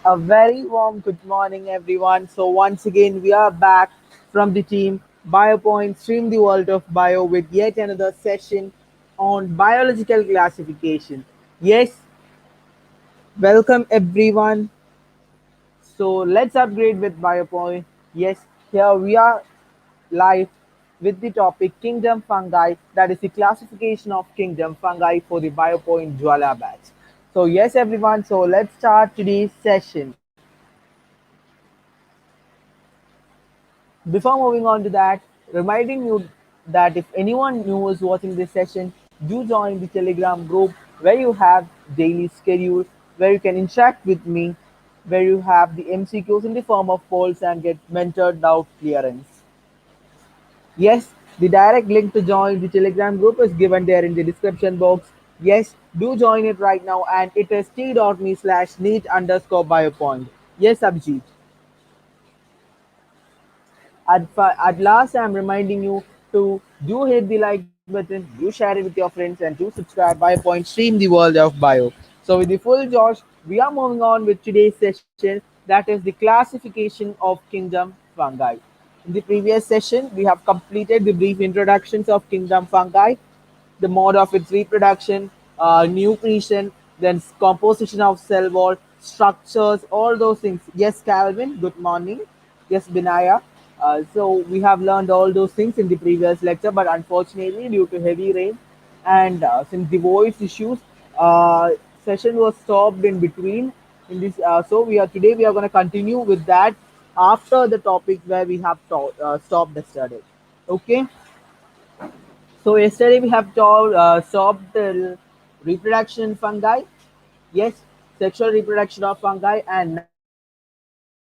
A very warm good morning, everyone. So, once again, we are back from the team Biopoint Stream the World of Bio with yet another session on biological classification. Yes, welcome everyone. So, let's upgrade with Biopoint. Yes, here we are live with the topic Kingdom Fungi, that is the classification of Kingdom Fungi for the Biopoint Jwala batch. So, yes, everyone, so let's start today's session. Before moving on to that, reminding you that if anyone new is watching this session, do join the Telegram group where you have daily schedule, where you can interact with me, where you have the MCQs in the form of polls and get mentored doubt clearance. Yes, the direct link to join the Telegram group is given there in the description box. Yes, do join it right now and it is t.me/neat_biopoint. Yes, Abhijit. At last, I'm reminding you to do hit the like button, do share it with your friends, and do subscribe. Biopoint Stream the World of Bio. So, with the full Josh, we are moving on with today's session, that is the classification of kingdom fungi. In the previous session, we have completed the brief introductions of kingdom fungi, the mode of its reproduction, nutrition, then composition of cell wall, structures, all those things. Yes, Calvin, good morning. Yes, Binaya. So we have learned all those things in the previous lecture, but unfortunately, due to heavy rain and since the voice issues, uh, session was stopped in between. In this, so we are today we are going to continue with that after the topic where we have stopped yesterday. Okay. So yesterday we have stopped reproduction fungi. Yes, sexual reproduction of fungi, and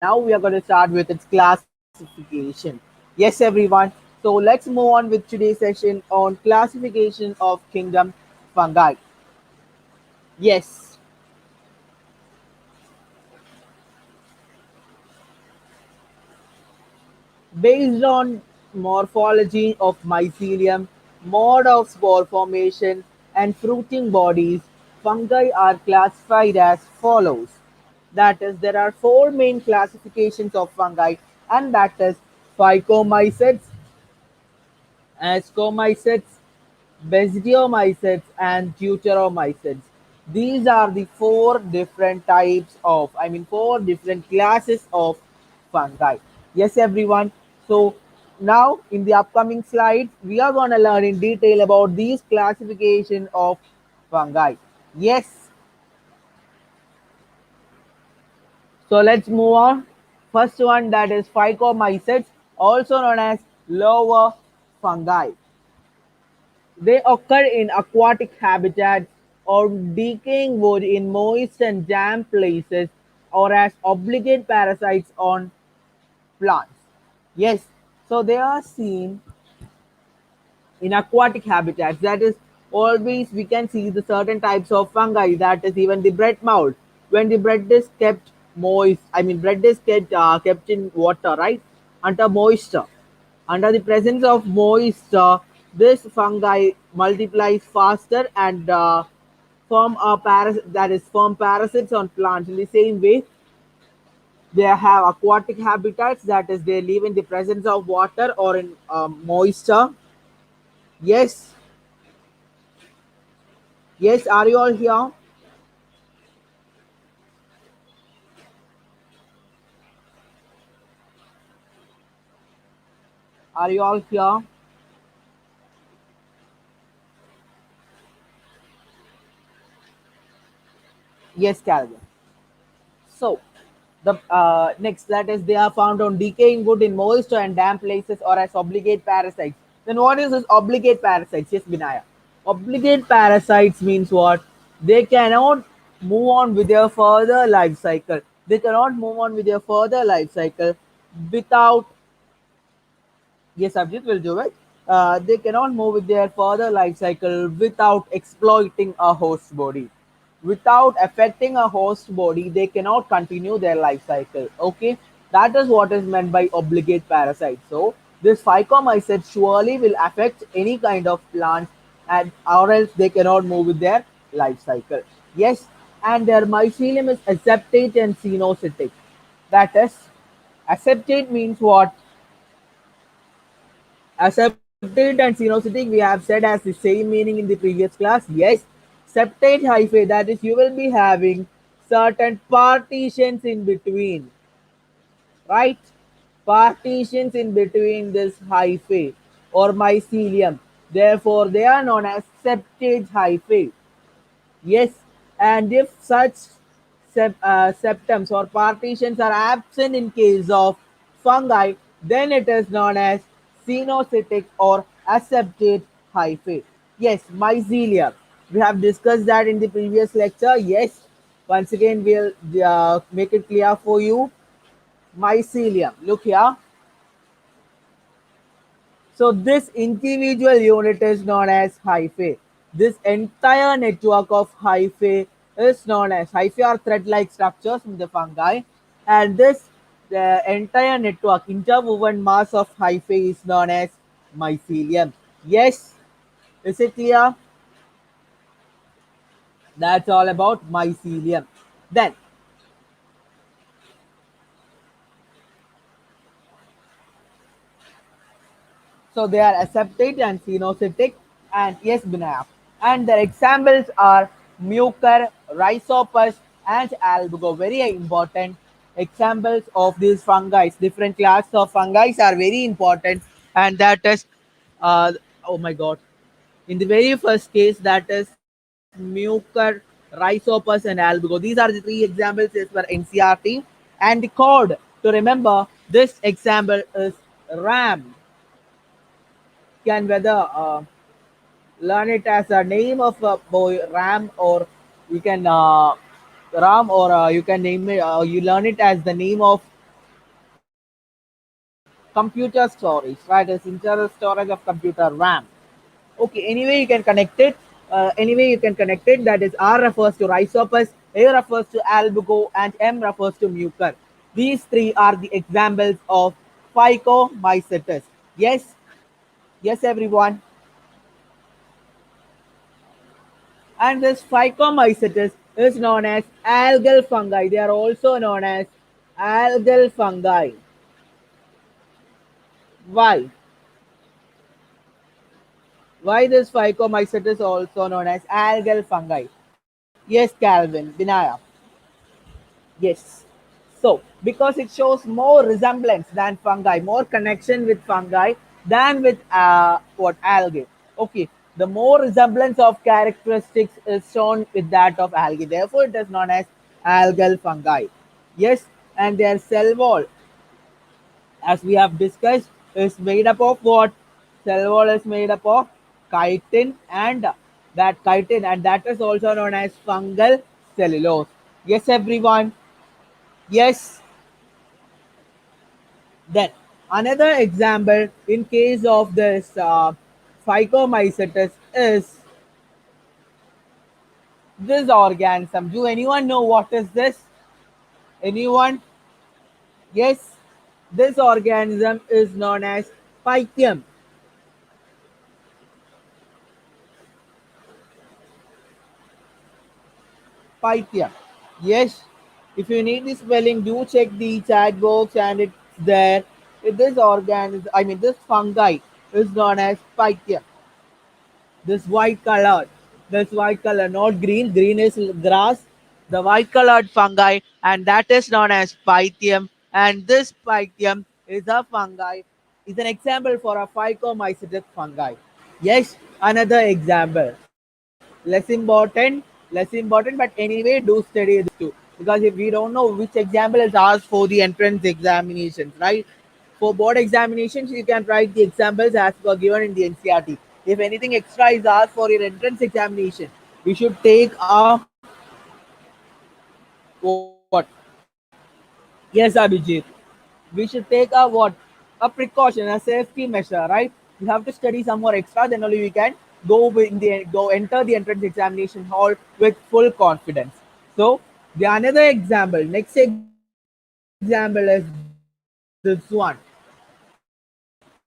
now we are going to start with its classification. Yes, everyone. So let's move on with today's session on classification of kingdom fungi. Yes, based on morphology of mycelium, mode of spore formation, and fruiting bodies, fungi are classified as follows. That is, there are four main classifications of fungi, and that is phycomycetes, ascomycetes, basidiomycetes, and deuteromycetes. These are the four different types of, four different classes of fungi. Yes, everyone. So now in the upcoming slides, we are going to learn in detail about these classification of fungi. Yes. So let's move on. First one, that is phycomycetes, also known as lower fungi. They occur in aquatic habitats or decaying wood in moist and damp places or as obligate parasites on plants. Yes, so they are seen in aquatic habitats. That is, always we can see the certain types of fungi. That is even the bread mold. When the bread is kept moist, bread is kept in water, right, under moisture. Under the presence of moisture, this fungi multiplies faster and form parasites on plants. In the same way, they have aquatic habitats. That is, they live in the presence of water or in moisture. Yes, yes. Are you all here? Are you all here? Yes, Calvin. So, the next, that is, they are found on decaying wood in moist and damp places or as obligate parasites. Then what is this obligate parasites? Yes, Binaya. Obligate parasites means what? They cannot move on with their further life cycle. They cannot move on with their further life cycle without, yes, Abhijit will do it. They cannot move with their further life cycle without exploiting a host body. Without affecting a host body, they cannot continue their life cycle. Okay, that is what is meant by obligate parasite. So, this phycomycete surely will affect any kind of plant, and or else they cannot move with their life cycle. Yes, and their mycelium is aseptate and cenocytic. That is, aseptate means what? Aseptate and cenocytic we have said as the same meaning in the previous class. Yes, septate hyphae, that is, you will be having certain partitions in between, right? Partitions in between this hyphae or mycelium. Therefore, they are known as septate hyphae. Yes, and if such septums or partitions are absent in case of fungi, then it is known as cenocytic or aseptate hyphae. Yes, mycelia. We have discussed that in the previous lecture. Yes, once again we'll make it clear for you. Mycelium. Look here. So this individual unit is known as hyphae. This entire network of hyphae is known as hyphae are thread-like structures in the fungi, and this the entire network interwoven mass of hyphae is known as mycelium. Yes, is it clear? That's all about mycelium. Then, so they are aseptate and phenocytic, and yes, Binaya. And their examples are mucor, rhizopus, and albugo. Very important examples of these fungi. Different class of fungi are very important, and that is, oh my God, in the very first case, that is mucor, rhizopus, and albugo. These are the three examples as per NCRT. And the code to remember this example is RAM. Can whether learn it as a name of a boy Ram, or you can Ram, or you can name it. You learn it as the name of computer storage, right? As internal storage of computer RAM. Okay. Anyway, you can connect it. Anyway, you can connect it. That is R refers to rhizopus, A refers to albugo, and M refers to mucor. These three are the examples of phycomycetes. Yes, yes, everyone. And this phycomycetes is known as algal fungi. They are also known as algal fungi. Why? Why this phycomycetes is also known as algal fungi? Yes, Calvin, Binaya. Yes. So, because it shows more resemblance than fungi, more connection with fungi than with what algae. Okay, the more resemblance of characteristics is shown with that of algae. Therefore, it is known as algal fungi. Yes, and their cell wall, as we have discussed, is made up of what? Cell wall is made up of chitin, and that chitin, and that is also known as fungal cellulose. Yes, everyone. Yes. Then another example in case of this phycomycetes is this organism. Do anyone know what is this? Anyone? Yes. This organism is known as Pythium. Pythium. Yes. If you need the spelling, do check the chat box, and it's there. This organism, I mean, this fungi is known as Pythium. This white colored, this white color, not green. Green is grass. The white colored fungi, and that is known as Pythium. And this Pythium is a fungi, is an example for a phycomycetic fungi. Yes, another example. Less important, but anyway, do study this too. Because if we don't know which example is asked for the entrance examinations, right? For board examinations, you can write the examples as per given in the NCRT. If anything extra is asked for your entrance examination, we should take a what? Yes, Abhijit. We should take a what? A precaution, a safety measure, right? We have to study some more extra, then only we can go enter the entrance examination hall with full confidence. So the another example, next example is this one.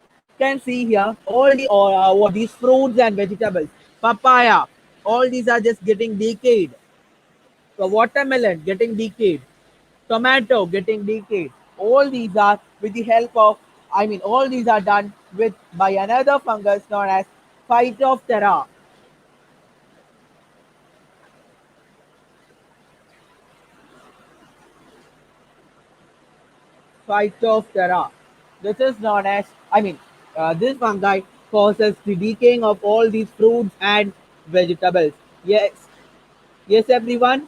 You can see here all the or what these fruits and vegetables, papaya, all these are just getting decayed. the watermelon getting decayed, tomato getting decayed. All these are with the help of, all these are done with by another fungus known as Phytophthora. Phytophthora. This is known as, this fungi causes the decaying of all these fruits and vegetables. Yes, yes, everyone.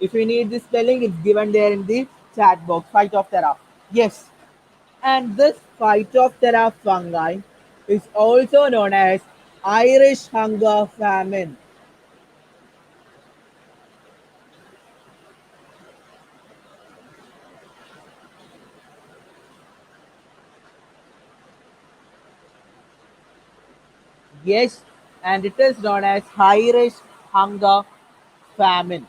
If you need the spelling, it's given there in the chat box. Phytophthora. Yes, and this Phytophthora fungi is also known as Irish hunger famine. Yes, and it is known as Irish hunger famine.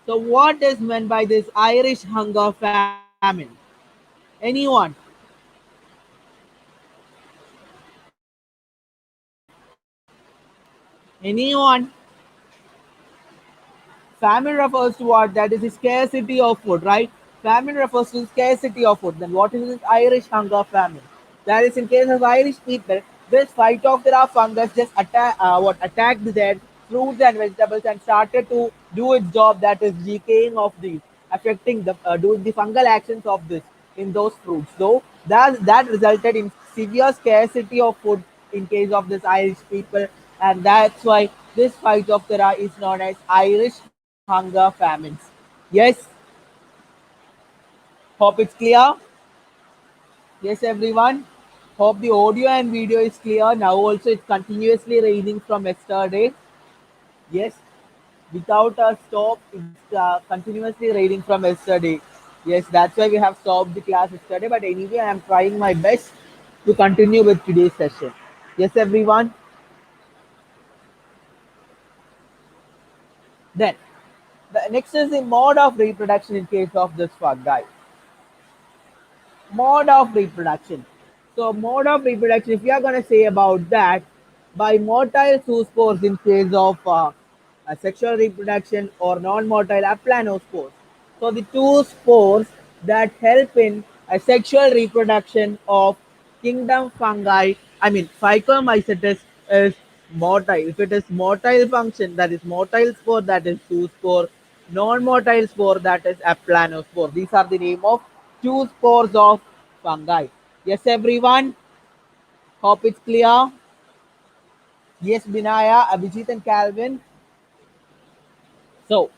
So, what is meant by this Irish hunger famine? Anyone? Anyone? Famine refers to what? That is the scarcity of food, right? Famine refers to scarcity of food. Then what is this Irish hunger famine? That is in case of Irish people, this Phytophthora fungus just attacked their fruits and vegetables and started to do its job, that is decaying of these, affecting the doing the fungal actions of this in those fruits. So that resulted in severe scarcity of food in case of this Irish people, and that's why this Phytophthora is known as Irish hunger famines. Yes, hope it's clear. Yes, everyone. Hope the audio and video is clear. Now also it's continuously raining from yesterday. Yes, without a stop, it's continuously raining from yesterday. Yes, that's why we have stopped the class yesterday. But anyway, I am trying my best to continue with today's session. Yes, everyone. Then, the next is the mode of reproduction in case of this fungi. Mode of reproduction. So, mode of reproduction, if you are going to say about that, by motile zoospores in case of a sexual reproduction or non-motile aplanospores. So, the two spores that help in a sexual reproduction of kingdom fungi, Phycomycetes is motile. If it is motile function, that is motile spore, that is zoospore. Non-motile spore, that is aplanospore. These are the name of two spores of fungi. Yes, everyone. Hope it's clear. Yes, Binaya, Abhijit, and Calvin. So,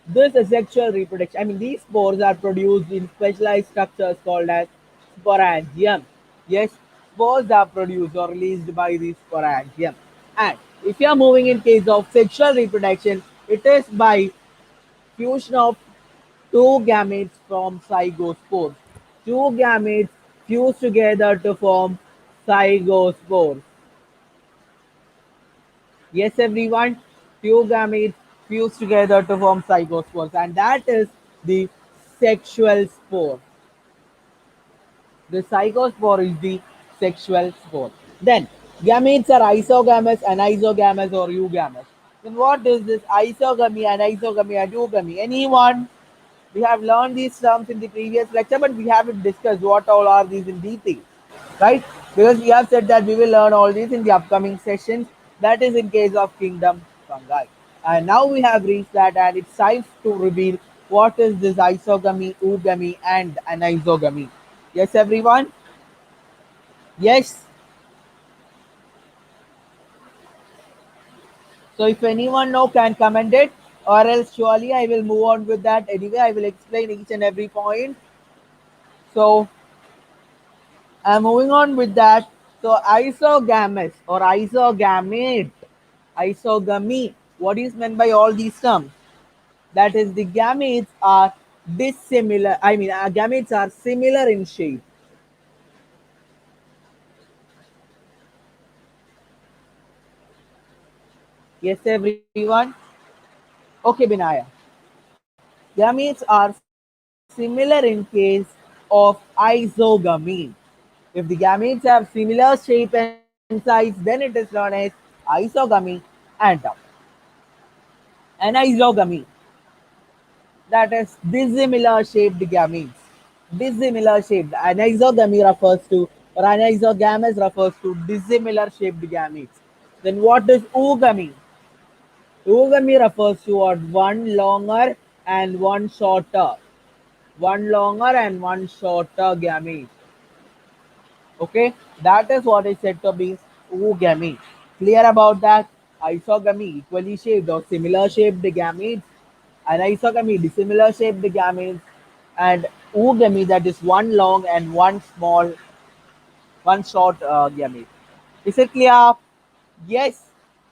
this asexual reproduction. These spores are produced in specialized structures called as sporangium. Yes, spores are produced or released by the sporangium. And if you are moving in case of sexual reproduction, it is by fusion of two gametes from zygospores. Two gametes fuse together to form zygospores. Yes, everyone, two gametes fuse together to form zygospores, and that is the sexual spore. The zygospore is the sexual spore. Then, gametes are isogamous, anisogamous, or eugamous. Then, what is this isogamy, anisogamy, and eugamy? Anyone? We have learned these terms in the previous lecture, but we haven't discussed what all are these in detail, right? Because we have said that we will learn all these in the upcoming sessions. That is in case of kingdom fungi. And now we have reached that, and it's time to reveal what is this isogamy, oogamy, and anisogamy. Yes, everyone. Yes. So if anyone know can comment it, or else surely I will move on with that. Anyway, I will explain each and every point. So moving on with that, so isogamous or isogamate, isogamy. What is meant by all these terms? That is, the gametes are dissimilar. Gametes are similar in shape. Yes, everyone. Okay, Binaya. Gametes are similar in case of isogamy. If the gametes have similar shape and size, then it is known as isogamy. And Anisogamy, that is dissimilar shaped gametes. Dissimilar shaped. Anisogamy refers to, or anisogames refers to dissimilar shaped gametes. Then what is oogamy? Oogamy refers to what? One longer and one shorter. One longer and one shorter gamete. Okay, that is what is said to be oogamy. Clear about that? Isogamy, equally shaped or similar shaped gametes. Anisogamy, dissimilar shaped gametes. And oogamy, that is one long and one small, one short gamete. Is it clear? Yes.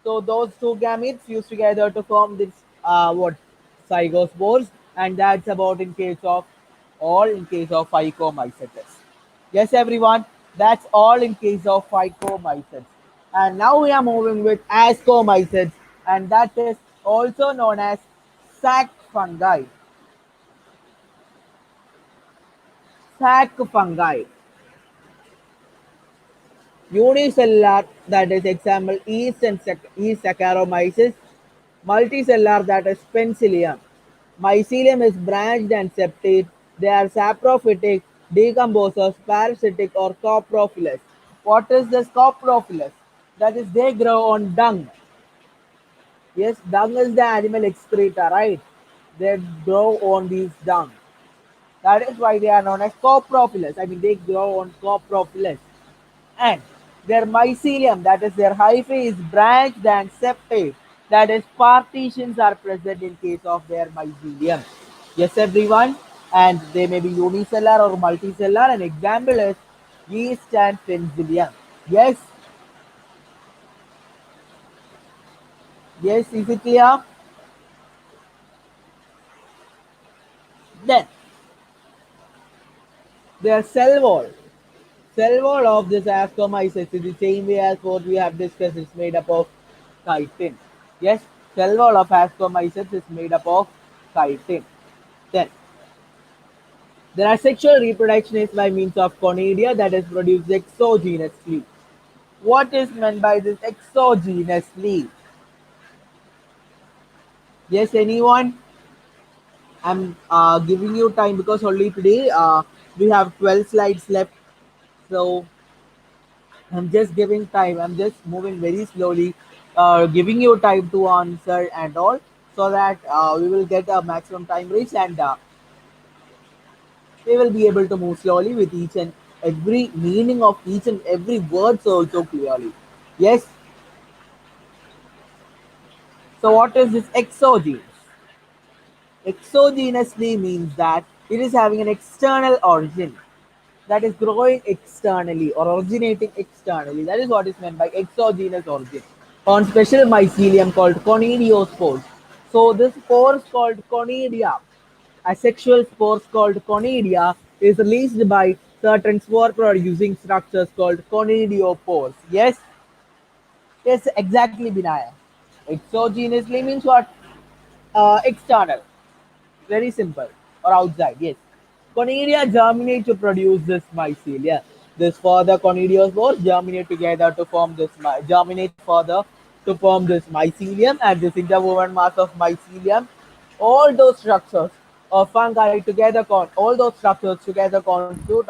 So those two gametes fuse together to form this what, zygospores, and that's about in case of all in case of phycomycetes. Yes, everyone. That's all in case of phycomycetes. And now we are moving with ascomycetes, and that is also known as sac fungi. Sac fungi. Unicellular, that is example yeast and yeast Saccharomyces. Multicellular, that is Penicillium. Mycelium is branched and septate. They are saprophytic, decomposers, parasitic or coprophilous. What is this coprophilous? That is they grow on dung. Yes, dung is the animal excreta, right? They grow on these dung. That is why they are known as coprophilous. I mean, they grow on coprophilous. And their mycelium, that is their hyphae, is branched and septate. That is, partitions are present in case of their mycelium. Yes, everyone. And they may be unicellular or multicellular. An example is yeast and penicillium. Yes, yes, is it clear? Then their cell wall. Cell wall of this ascomyces is the same way as what we have discussed. It's made up of chitin. Yes, cell wall of ascomyces is made up of chitin. Then there are sexual reproduction is by means of conidia, that is produced exogenously. What is meant by this exogenously? Yes, anyone? I'm giving you time because only today we have 12 slides left. So I'm just giving time. I'm just moving very slowly, giving you time to answer and all, so that we will get a maximum time reach, and we will be able to move slowly with each and every meaning of each and every word also clearly. Yes. So what is this exogenous? Exogenously means that it is having an external origin, that is growing externally or originating externally. That is what is meant by exogenous origin. On special mycelium called conidiospores. So this spores called conidia, asexual spores called conidia, is released by certain spore producing structures called conidiopores. Yes, yes, exactly, Binaya. Exogenously means what? External. Very simple. Or outside, yes. Conidia germinate to produce this mycelia. This further conidiospores germinate together to form this germinate further to form this mycelium, and this interwoven mass of mycelium. All those structures of fungi together all those structures together constitute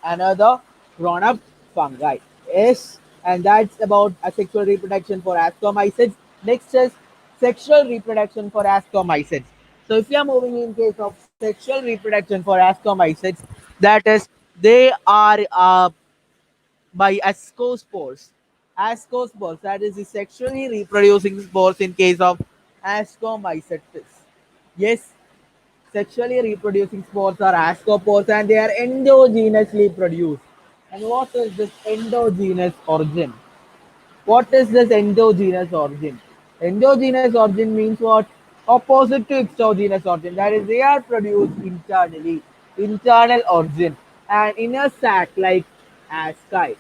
another grown up fungi. Yes, and that's about asexual reproduction for ascomycetes. Next is sexual reproduction for ascomycetes. So if you are moving in case of sexual reproduction for ascomycetes, that is they are by ascospores. Ascospores, that is the sexually reproducing spores in case of ascomycetes. Yes, sexually reproducing spores are ascospores and they are endogenously produced. And what is this endogenous origin? What is this endogenous origin? Endogenous origin means what? Opposite to exogenous origin. That is, they are produced internally. Internal origin. And in a sac like asci.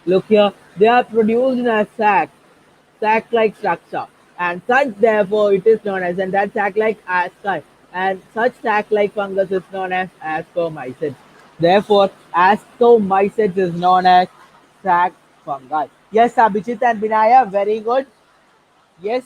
Look here, they are produced in a sac-like structure. And such therefore it is known as, and that sac-like asci. And such sac-like fungus is known as ascomycetes. Therefore, ascomycetes is known as sac fungi. Yes, Abhijit and Binaya, very good. Yes.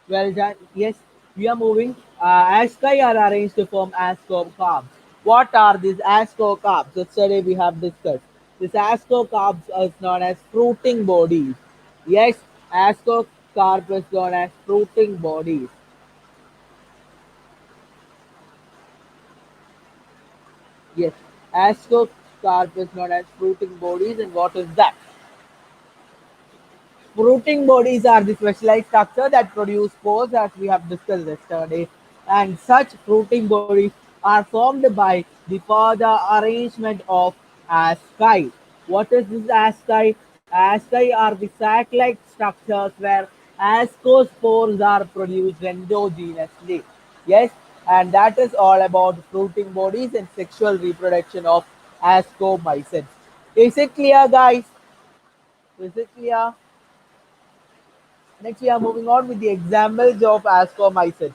Well done. Yes, we are moving. Asci are arranged to form ascocarps. What are these ascocarps? Yesterday we have discussed. These ascocarps is known as fruiting bodies. Yes, ascocarp is known as fruiting bodies. Yes, ascocarp is known as fruiting bodies, and what is that? Fruiting bodies are the specialized structure that produce spores as we have discussed yesterday, and such fruiting bodies are formed by the further arrangement of asci. What is this asci? Asci are the sac-like structures where ascospores are produced endogenously. Yes, and that is all about fruiting bodies and sexual reproduction of ascomycetes. Is it clear, guys? Is it clear? Next, we are moving on with the examples of ascomycetes.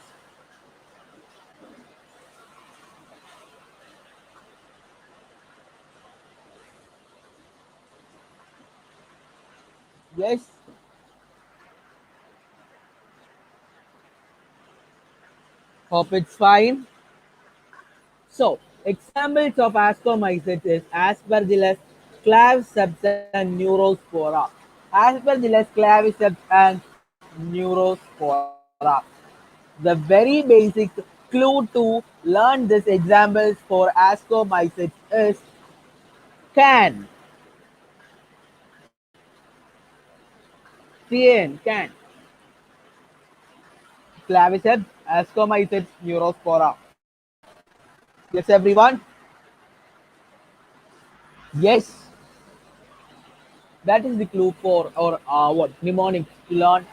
Yes, hope it's fine. So, examples of ascomycetes is Aspergillus, claviceps, and neurospora. Aspergillus, claviceps, and neurospora. The very basic clue to learn these examples for ascomycetes is can, can, claviceps, ascomycetes, neurospora. Yes, everyone. Yes, that is the clue for or what mnemonics to learn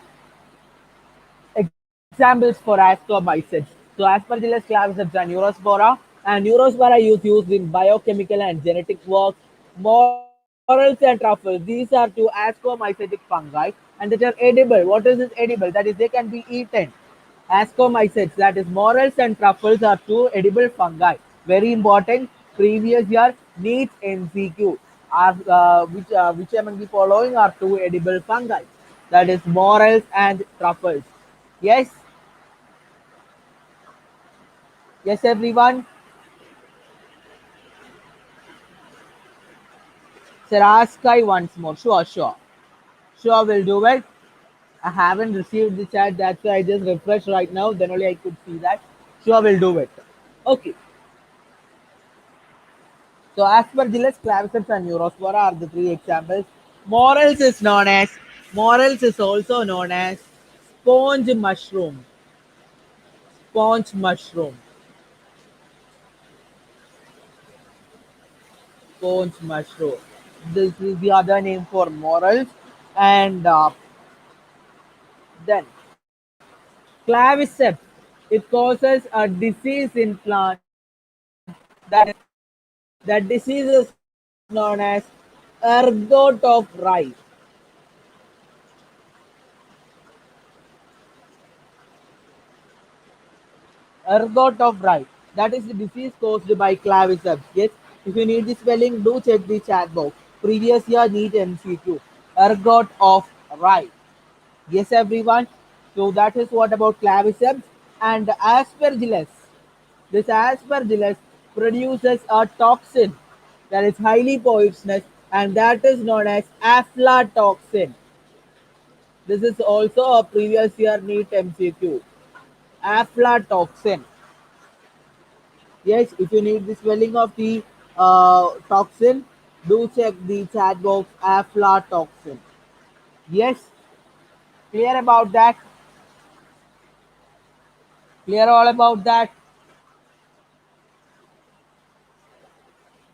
examples for ascomycetes. So Aspergillus, claviceps, and Neurospora. And Neurospora is used in biochemical and genetic work. Morels and truffles. These are two ascomycetic fungi, and that are edible. What is this edible? That is, they can be eaten. Ascomycetes, that is, morels and truffles are two edible fungi. Very important. Previous year needs MCQ. Which among the following are two edible fungi? That is morels and truffles. Yes, yes, everyone. Sir, ask I once more. Sure, sure. Sure, we'll do it. I haven't received the chat. That's why I just refreshed right now. Then only I could see that. Sure, we'll do it. Okay. So, Aspergillus, claviceps, and Neurospora are the three examples. Morels is known as Morels is also known as sponge mushroom. Sponge mushroom. Sponge mushroom. This is the other name for morels. And then claviceps. It causes a disease in plant. That disease is known as ergot of rye. Ergot of rye. That is the disease caused by claviceps. Yes. If you need the spelling, do check the chat box. Previous year need MCQ. Ergot of rye. Yes, everyone. So that is what about claviceps and aspergillus. This aspergillus produces a toxin that is highly poisonous, and that is known as aflatoxin. This is also a previous year NEET MCQ. Aflatoxin. Yes, if you need the spelling of the toxin, do check the chat box aflatoxin. Yes, clear about that? Clear all about that?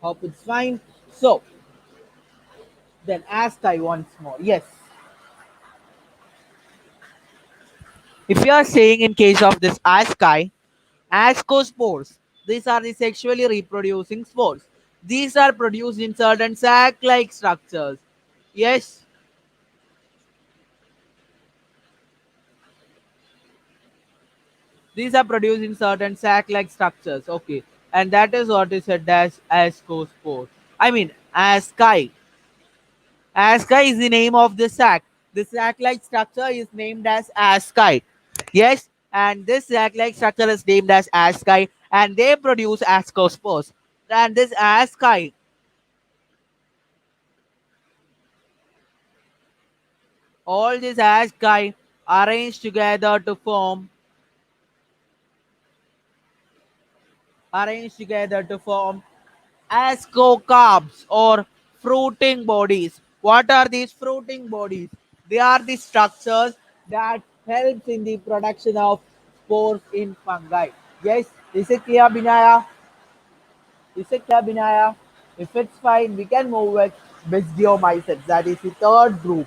Hope it's fine. So, then ask I once more. Yes. If you are saying in case of this asci, ascospores, these are the sexually reproducing spores. These are produced in certain sac-like structures. Yes, these are produced in certain sac-like structures. Okay, and that is what is said as ascospore. I mean, asci. Asci is the name of the sac. The sac-like structure is named as asci. Yes, and this sac-like structure is named as asci, and they produce ascospores. And this asci, all these asci arranged together to form arranged together to form ascocarbs or fruiting bodies. What are these fruiting bodies? They are the structures that helps in the production of spores in fungi. Yes, is it clear, Binaya? Is it clear, Binaya? If it's fine, we can move with Basidiomycetes. That is the third group,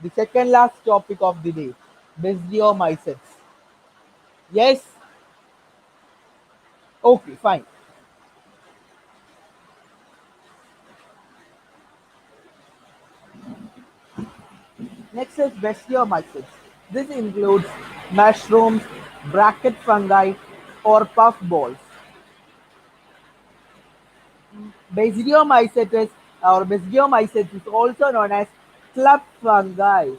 the second last topic of the day. Basidiomycetes. Yes? Okay, fine. Next is Basidiomycetes. This includes mushrooms, bracket fungi, or puffballs. Basidiomycetes or Basidiomycetes is also known as club fungi.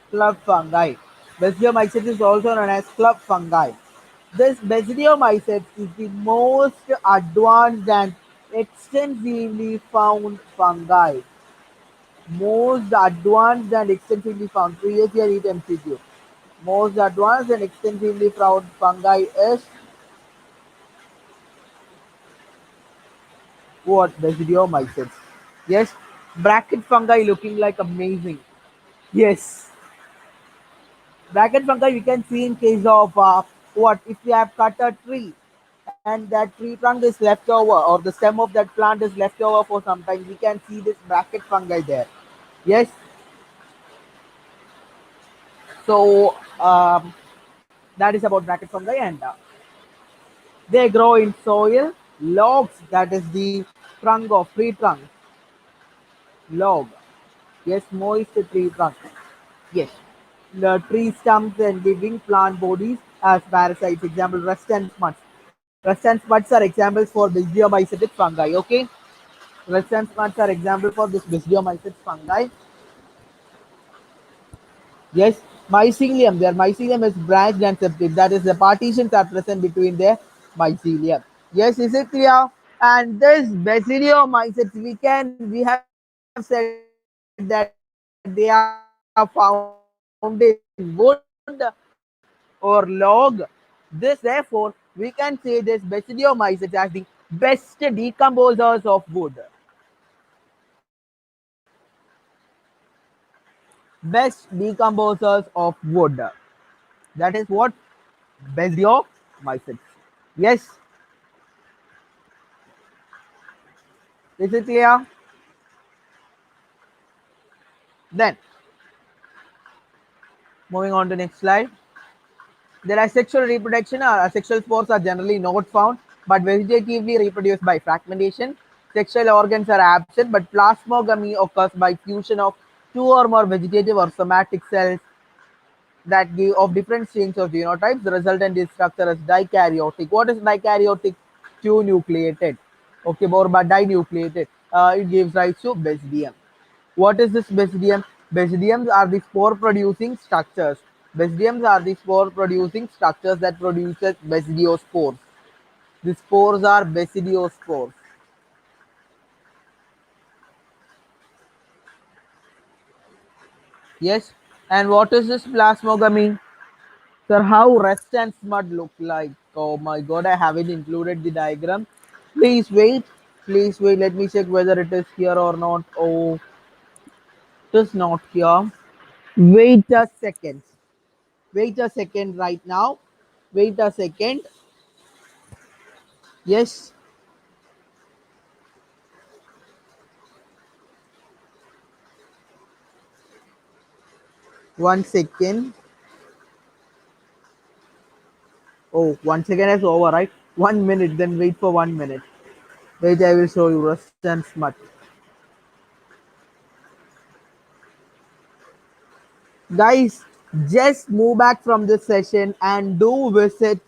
Club fungi. Basidiomycetes is also known as club fungi. This Basidiomycetes is the most advanced and extensively found fungi. Most advanced and extensively found. Previous year it MCQ. Most advanced and extensively found fungi is what? Basidiomycetes. Yes, bracket fungi looking like amazing. Yes, bracket fungi we can see in case of what if we have cut a tree and that tree trunk is left over or the stem of that plant is left over for some time, we can see this bracket fungi there. Yes, so that is about bracket fungi and they grow in soil, logs, that is the trunk of tree trunk, log. Yes, moist tree trunk. Yes. The tree stumps and living plant bodies as parasites. Example, rust and smuts. Rust and smuts are examples for Basidiomycetes fungi. Okay. Rust and smuts are example for this Basidiomycetes fungi. Yes. Mycelium. Their mycelium is branched and septate. That is, the partitions are present between their mycelium. Yes, is it clear? And this Basidiomycetes, we have said that they are found in wood or log. This therefore we can say this Basidiomycetes as the best decomposers of wood. Best decomposers of wood. That is what Basidiomycetes. Yes, is it clear? Then moving on to next slide. There are sexual reproduction. Sexual spores are generally not found, but vegetatively reproduced by fragmentation. Sexual organs are absent, but plasmogamy occurs by fusion of two or more vegetative or somatic cells that give of different strains or genotypes. The resultant is structure is dikaryotic. What is dikaryotic? Two nucleated. Okay, or but dinucleated. It gives rise to basidium. What is this basidium? Basidiums are the spore producing structures. Basidiums are the spore producing structures that produces basidiospores. The spores are basidiospores. Yes. And what is this plasmogamy? Sir, how rust and smut look like? Oh my god, I haven't included the diagram. Please wait. Please wait. Let me check whether it is here or not. Oh, it is not here. Wait a second. Wait a second right now. Wait a second. Yes, 1 second. Oh, 1 second is over, right? 1 minute, then wait for 1 minute. Wait, I will show you rust and smut. Guys, just move back from this session and do visit.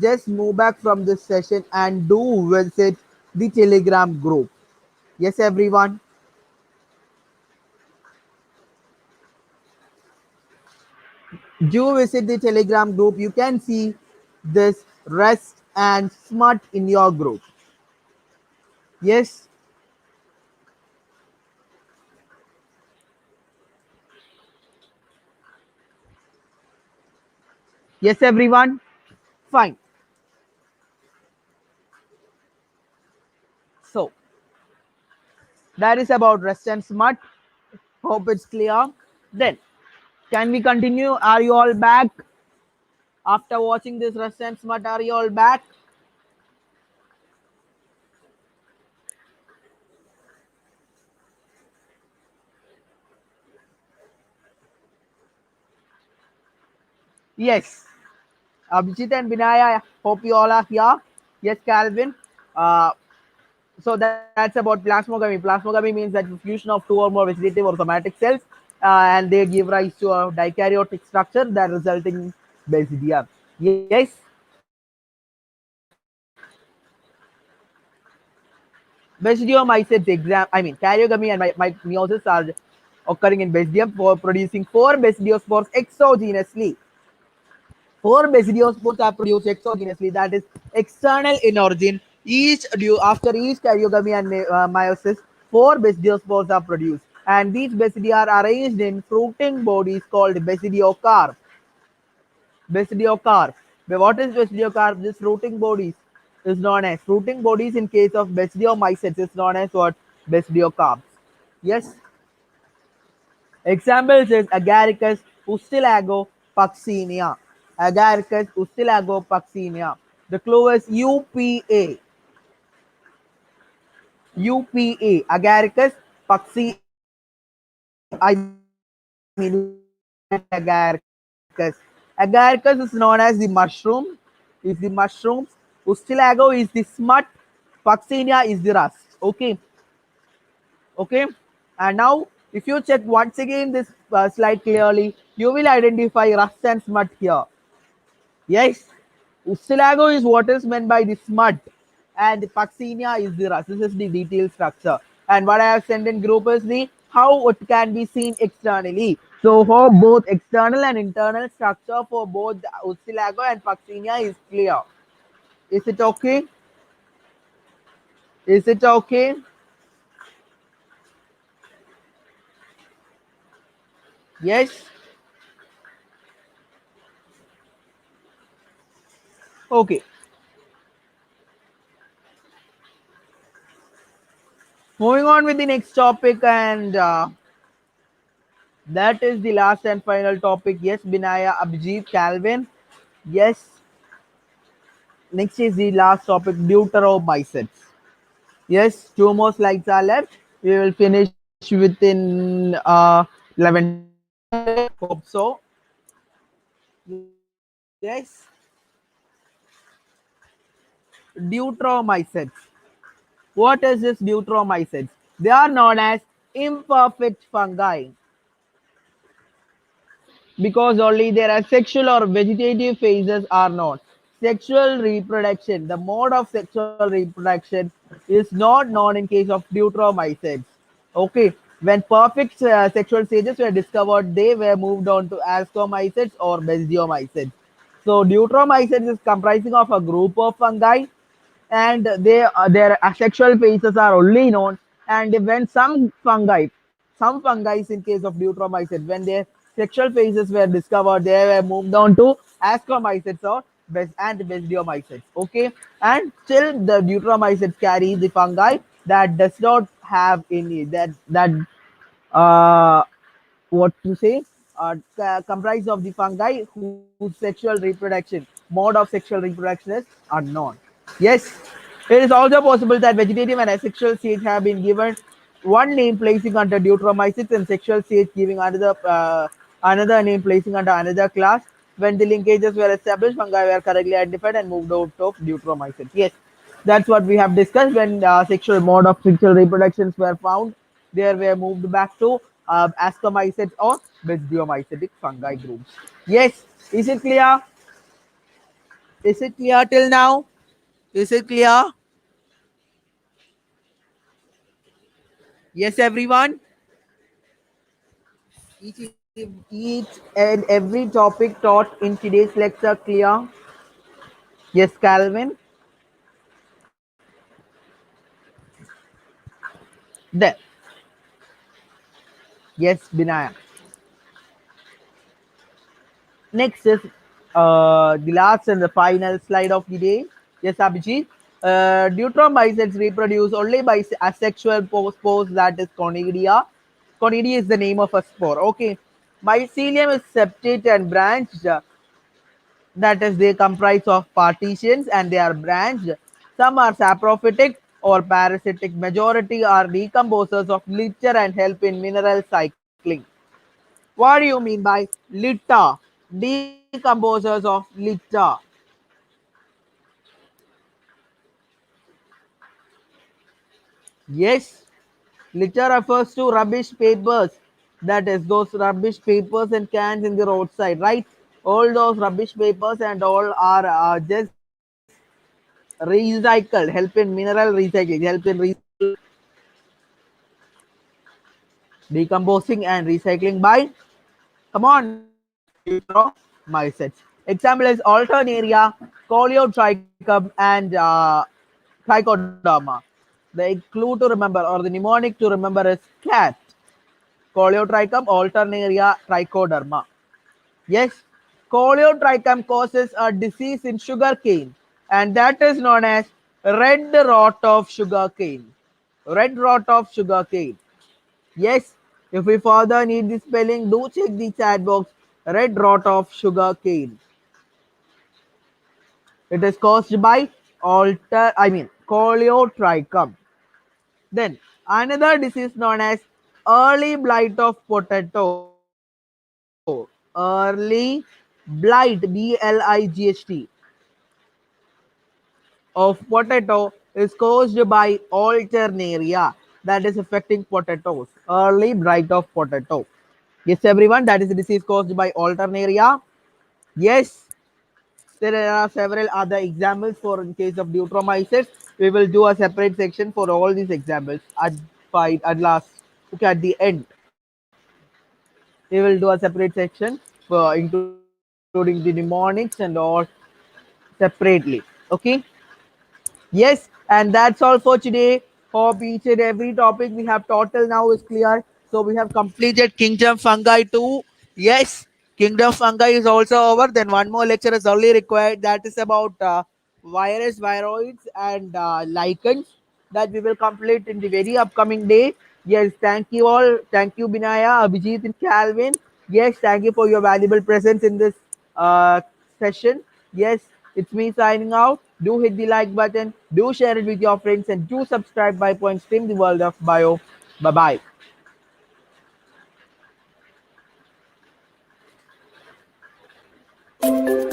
Just move back from this session and do visit the Telegram group. Yes, everyone. Do visit the Telegram group. You can see this rest and smut in your group. Yes, yes, everyone. Fine. So that is about rest and smut. Hope it's clear. Then, can we continue? Are you all back after watching this rest and smut? Are you all back? Yes. Abhijit and Vinaya, hope you all are here. Yes, Calvin. Uh, so that's about plasmogamy. Plasmogamy means that the fusion of two or more vegetative or somatic cells, and they give rise to a dikaryotic structure that resulting in basidia. Yes, basidiomycetes exam. I mean, karyogamy and meiosis are occurring in basidium for producing four basidiospores exogenously. Four basidiospores are produced exogenously, that is external in origin. Each due after each karyogamy and meiosis, four basidiospores are produced, and these basidia are arranged in fruiting bodies called basidiocarp. Basidiocarp. But what is basidiocarp? This fruiting bodies is known as fruiting bodies in case of basidiomycetes is known as what? Basidiocarps. Yes. Examples is Agaricus ustilago puccinia. Agaricus ustilago puccinia. The clue is UPA. UPA. Agaricus agaricus. Agaricus is known as the mushroom. Is the mushrooms. Ustilago is the smut. Puccinia is the rust. Okay. Okay. And now, if you check once again this slide clearly, you will identify rust and smut here. Yes, Ustilago is what is meant by the smut, and the Puccinia is the rust. This is the detailed structure. And what I have sent in group is the how it can be seen externally. So for both external and internal structure for both the Ustilago and Puccinia is clear. Is it okay? Is it okay? Yes. Okay. Moving on with the next topic, and that is the last and final topic. Yes, Binaya, Abhijit, Calvin. Yes, next is the last topic, deuteromycetes. Yes, two more slides are left. We will finish within 11 today. Hope so. Yes, deuteromycetes. What is this deuteromycetes? They are known as imperfect fungi because only their asexual or vegetative phases are known. Sexual reproduction, the mode of sexual reproduction is not known in case of deuteromycetes. Okay, when perfect sexual stages were discovered, they were moved on to ascomycetes or basidiomycetes. So deuteromycetes is comprising of a group of fungi, and their asexual phases are only known. And when some fungi in case of deuteromycetes, when their sexual phases were discovered, they were moved on to ascomycetes or and basidiomycetes. Okay, and still the deuteromycetes carry the fungi that does not have any that uh, what to say comprise of the fungi whose sexual reproduction mode of sexual reproduction is unknown. Yes, it is also possible that vegetative and asexual stage have been given one name placing under deuteromycetes and sexual stage giving another name placing under another class. When the linkages were established, fungi were correctly identified and moved out of deuteromycetes. Yes, that's what we have discussed. When sexual mode of sexual reproductions were found, they were moved back to ascomycetes or basidiomycetic fungi groups. Yes, is it clear? Is it clear till now? Is it clear? Yes, everyone. Each and every topic taught in today's lecture clear. Yes, Calvin. There. Yes, Binaya. Next is the last and the final slide of the day. Yes, Abhijit. Deuteromycetes reproduce only by asexual spores, that is conidia. Conidia is the name of a spore. Okay. Mycelium is septate and branched. That is, they comprise of partitions and they are branched. Some are saprophytic or parasitic. Majority are decomposers of litter and help in mineral cycling. What do you mean by litter? Decomposers of litter. Yes, litter refers to rubbish papers. That is, those rubbish papers and cans in the roadside, right? All those rubbish papers and all are just recycled, help in mineral recycling, help in decomposing and recycling by, come on, Deuteromycetes. Example is Alternaria, Coleotrichum, and Trichoderma. The clue to remember or the mnemonic to remember is cat. Coleotrichum, Alternaria, Trichoderma. Yes, coleotrichum causes a disease in sugarcane, and that is known as red rot of sugarcane. Red rot of sugarcane. Yes, if we further need the spelling, do check the chat box. Red rot of sugarcane. It is caused by coleotrichum. Then another disease known as early blight of potato. Early blight, BLIGHT, of potato is caused by Alternaria, that is affecting potatoes. Early blight of potato. Yes, everyone, that is a disease caused by Alternaria. Yes, there are several other examples for in case of Deuteromycetes. We will do a separate section for all these examples at last. Okay, at the end, we will do a separate section for including the mnemonics and all separately. Okay. Yes, and that's all for today. Hope each and every topic we have total now is clear. So we have completed Kingdom Fungi too. Yes, Kingdom Fungi is also over. Then one more lecture is only required. That is about virus, viroids, and lichens. That we will complete in the very upcoming day. Yes, thank you all. Thank you, Binaya, Abhijit, and Calvin. Yes, thank you for your valuable presence in this session. Yes, it's me signing out. Do hit the like button, do share it with your friends, and do subscribe by Point Stream the World of Bio. Bye bye.